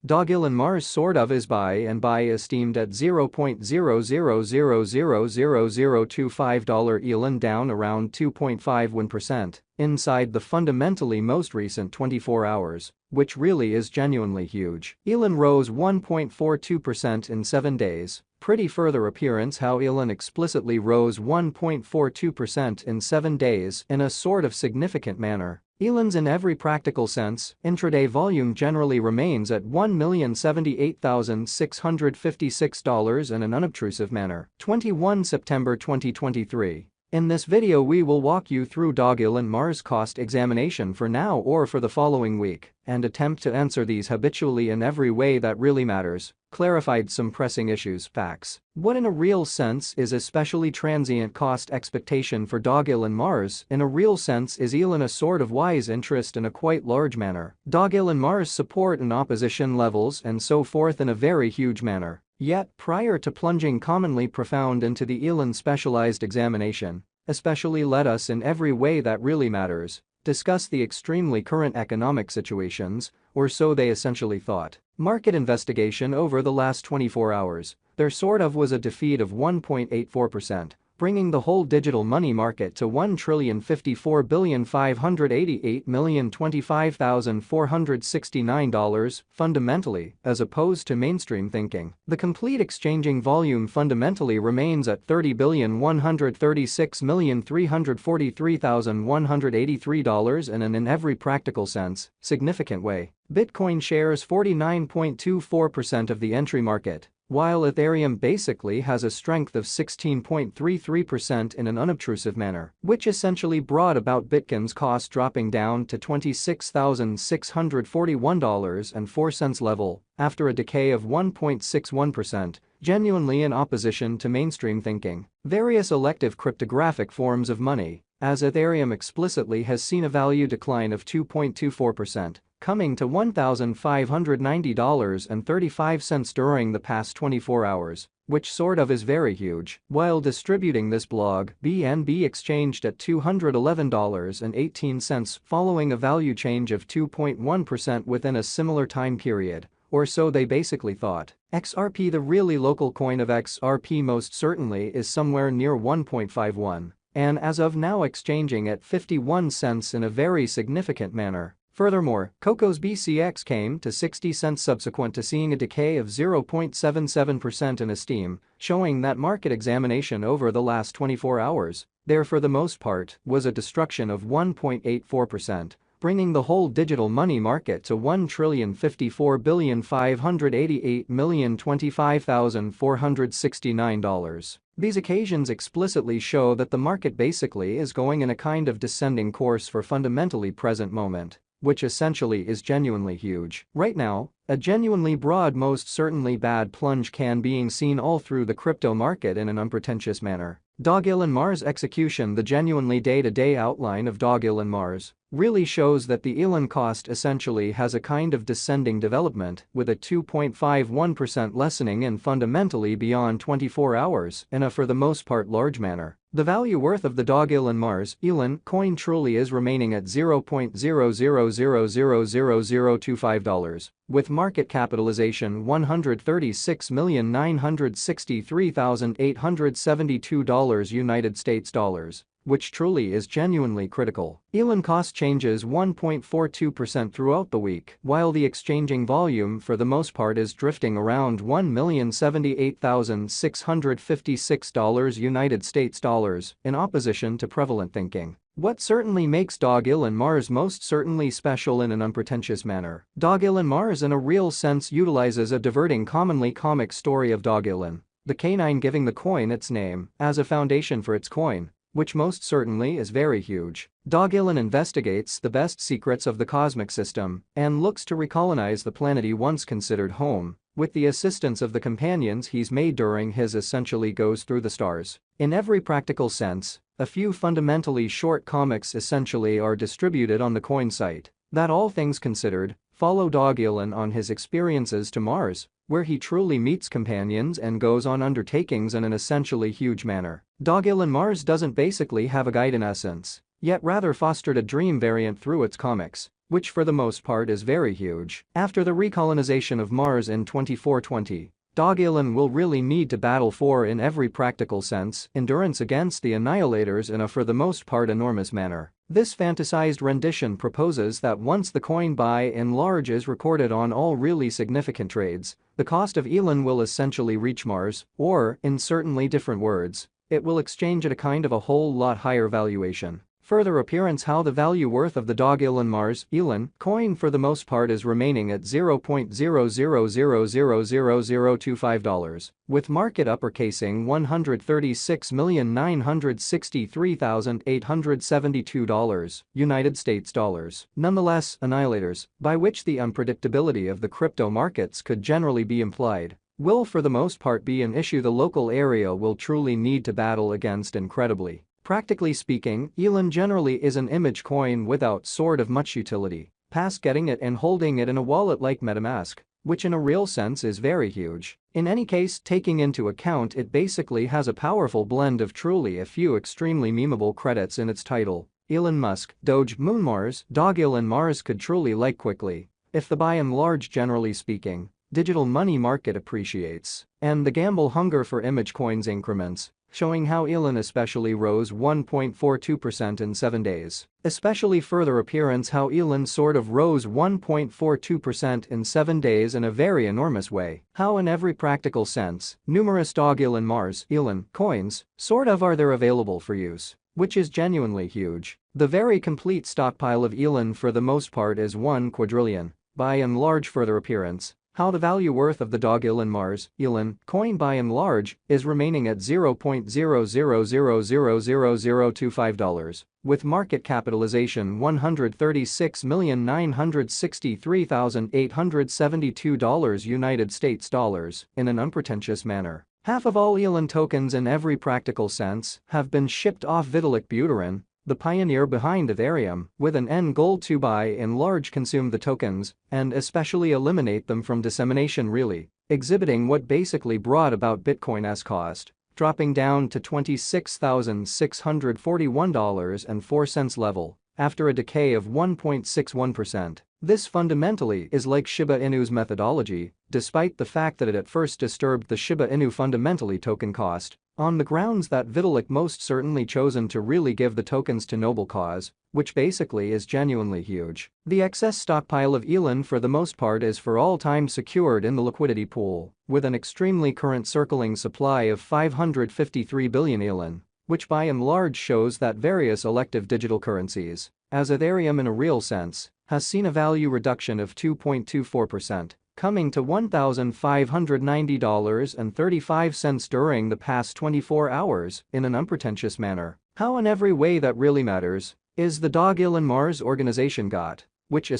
Dogelon Mars sort of is buy esteemed at $0.00000025 Elon down around 2.51% inside the fundamentally most recent 24 hours, which really is genuinely huge. Elon rose 1.42% in 7 days. Pretty further appearance how Elon explicitly rose 1.42% in 7 days in a sort of significant manner. Elon's in every practical sense, intraday volume generally remains at $1,078,656 in an unobtrusive manner. 21 September 2023. In this video we will walk you through Dogelon Mars cost examination for now or for the following week and attempt to answer these habitually in every way that really matters, clarified some pressing issues, facts. What in a real sense is especially transient cost expectation for Dogelon Mars? In a real sense is Elon a sort of wise interest in a quite large manner? Dogelon Mars support and opposition levels and so forth in a very huge manner. Yet, prior to plunging commonly profound into the Elon specialized examination, especially let us in every way that really matters, discuss the extremely current economic situations, or so they essentially thought. Market investigation over the last 24 hours, there sort of was a defeat of 1.84%. Bringing the whole digital money market to $1,054,588,025,469 fundamentally, as opposed to mainstream thinking. The complete exchanging volume fundamentally remains at $30,136,343,183 in every practical sense, significant way. Bitcoin shares 49.24% of the entry market, while Ethereum basically has a strength of 16.33% in an unobtrusive manner, which essentially brought about Bitcoin's cost dropping down to $26,641.04 level after a decay of 1.61%, genuinely in opposition to mainstream thinking. Various elective cryptographic forms of money, as Ethereum explicitly has seen a value decline of 2.24%. Coming to $1,590.35 during the past 24 hours, which sort of is very huge. While distributing this blog, BNB exchanged at $211.18 following a value change of 2.1% within a similar time period, or so they basically thought. XRP, the really local coin of XRP, most certainly is somewhere near 1.51, and as of now exchanging at 51 cents in a very significant manner. Furthermore, Coco's BCX came to 60 cents subsequent to seeing a decay of 0.77% in esteem, showing that market examination over the last 24 hours, there for the most part, was a destruction of 1.84%, bringing the whole digital money market to $1,054,588,025,469. These occasions explicitly show that the market basically is going in a kind of descending course for fundamentally present moment, which essentially is genuinely huge. Right now, a genuinely broad, most certainly bad plunge can being seen all through the crypto market in an unpretentious manner. Dogelon Mars execution. The genuinely day-to-day outline of Dogelon Mars really shows that the Elon cost essentially has a kind of descending development with a 2.51% lessening in fundamentally beyond 24 hours in a for the most part large manner. The value worth of the Dogelon Mars Elon coin truly is remaining at $0.00000025, with market capitalization $136,963,872 United States dollars, which truly is genuinely critical. Elon cost changes 1.42% throughout the week, while the exchanging volume for the most part is drifting around $1,078,656 United States dollars, in opposition to prevalent thinking. What certainly makes Dogelon Mars most certainly special in an unpretentious manner. Dogelon Mars in a real sense utilizes a diverting commonly comic story of Dogelon, the canine giving the coin its name, as a foundation for its coin, which most certainly is very huge. Dogelon investigates the best secrets of the cosmic system and looks to recolonize the planet he once considered home, with the assistance of the companions he's made during his essentially goes through the stars. In every practical sense, a few fundamentally short comics essentially are distributed on the coin site that, all things considered, follow Dogelon on his experiences to Mars, where he truly meets companions and goes on undertakings in an essentially huge manner. Dogelon Mars doesn't basically have a guide in essence, yet rather fostered a dream variant through its comics, which for the most part is very huge. After the recolonization of Mars in 2420, Dogelon will really need to battle for, in every practical sense, endurance against the Annihilators in a for the most part enormous manner. This fantasized rendition proposes that once the coin by and large is recorded on all really significant trades, the cost of Elon will essentially reach Mars, or, in certainly different words, it will exchange at a kind of a whole lot higher valuation. Further appearance how the value worth of the Dogelon Mars Elon coin for the most part is remaining at $0.00000025, with market uppercasing $136,963,872 United States dollars. Nonetheless, annihilators, by which the unpredictability of the crypto markets could generally be implied, will for the most part be an issue the local area will truly need to battle against incredibly. Practically speaking, Elon generally is an image coin without sort of much utility, past getting it and holding it in a wallet like MetaMask, which in a real sense is very huge. In any case, taking into account it basically has a powerful blend of truly a few extremely memeable credits in its title. Elon Musk, Doge, Moon Mars, Dogelon Mars could truly like quickly, if the by and large generally speaking, digital money market appreciates, and the gamble hunger for image coins increments, showing how Elon especially rose 1.42% in 7 days. Especially further appearance how Elon sort of rose 1.42% in 7 days in a very enormous way. How in every practical sense, numerous Dogelon Mars Elon coins sort of are there available for use, which is genuinely huge. The very complete stockpile of Elon for the most part is 1 quadrillion, by and large further appearance. How the value worth of the Dogelon Mars Elon coin by and large is remaining at $0.00000025, with market capitalization $136,963,872 United States dollars in an unpretentious manner. Half of all Elon tokens in every practical sense have been shipped off Vitalik Buterin, the pioneer behind Ethereum, with an end goal to by and large consume the tokens and especially eliminate them from dissemination, really exhibiting what basically brought about Bitcoin's cost dropping down to $26,641.04 level after a decay of 1.61%. This fundamentally is like Shiba Inu's methodology, despite the fact that it at first disturbed the Shiba Inu fundamentally token cost, on the grounds that Vitalik most certainly chosen to really give the tokens to noble cause, which basically is genuinely huge. The excess stockpile of Elon for the most part is for all time secured in the liquidity pool, with an extremely current circling supply of 553 billion Elon, which by and large shows that various elective digital currencies, as Ethereum in a real sense, has seen a value reduction of 2.24%. Coming to $1,590.35 during the past 24 hours in an unpretentious manner. How in every way that really matters is the Dogelon Mars organization got, which is